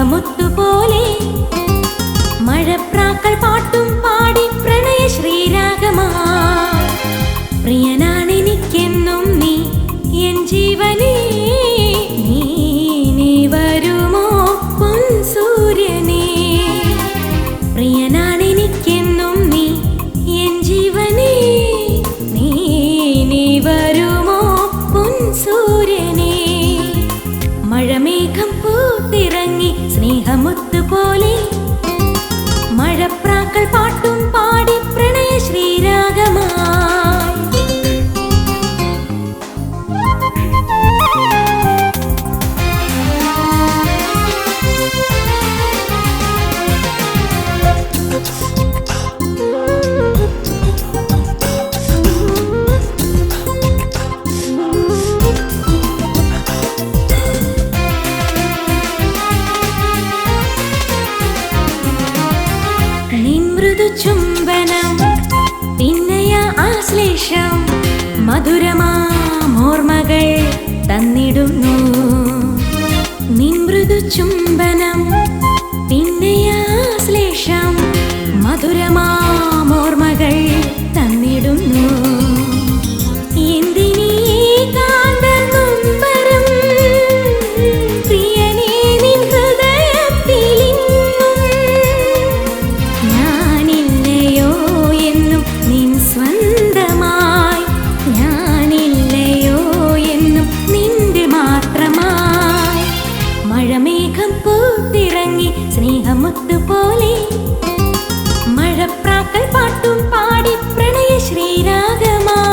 മുത്തുപോലെ മഴപ്രാക്കൾ പാട്ടും പാടി പ്രണയ ശ്രീരാഗമായി പ്രിയനാണെനിക്കെന്നും നീ എൻ ജീവനേ നീ വരുമോ പൊൻസൂര്യനേ പ്രിയനാണെനിക്കെന്നും നീ എൻ ജീവനേ നീ വരുമോ പൊൻസൂര്യനേ മഴമേഘം പൂത്തിറങ്ങി സ്നേഹമുത്തുപോലെ മഴപ്രാക്കൾ പാട്ടും പാടി പ്രണയ ശ്രീരാഗമായി ചുംബനം പിന്നയ ആശ്ലേഷം മധുരമാമോർമകൾ തന്നിടുന്നു നിൻ മൃദു ചുംബനം പിന്നയ ആശ്ലേഷം മധുരമാമോർമകൾ തന്നിടുന്നു എന്തിനീ കാന്തനൊമ്പരം പ്രിയനേ നിൻ ഹൃദയത്തിൽ സ്വന്തമായി ഞാനില്ലയോ എന്നും നിന്റെ മാത്രമായി മഴമേഘം പൂത്തിറങ്ങി സ്നേഹമുത്തുപോലെ മഴപ്രാക്കൾ പാട്ടും പാടി പ്രണയ ശ്രീരാഗമായി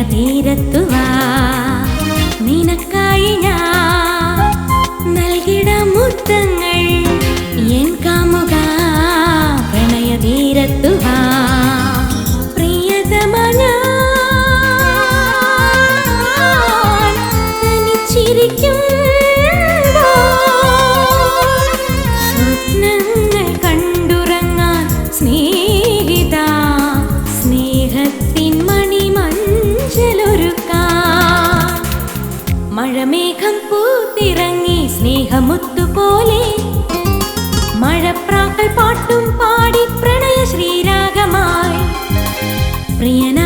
തീരത്തുവാ നിനക്കായി ഞാൻ നൽകിട മുത്തങ്ങൾ എൻ കാമുക പ്രണയ തീരത്തുവാ പ്രിയതമ ഞാൻ തനിച്ചിരിക്കും സ്വപ്നങ്ങൾ കണ്ടുറങ്ങാൻ സ്നേഹിത സ്നേഹത്തിൻ മഴമേഘം പൂത്തിറങ്ങി സ്നേഹമുത്തുപോലെ മഴപ്രാക്കൾ പാട്ടും പാടി പ്രണയ ശ്രീരാഗമായി പ്രിയന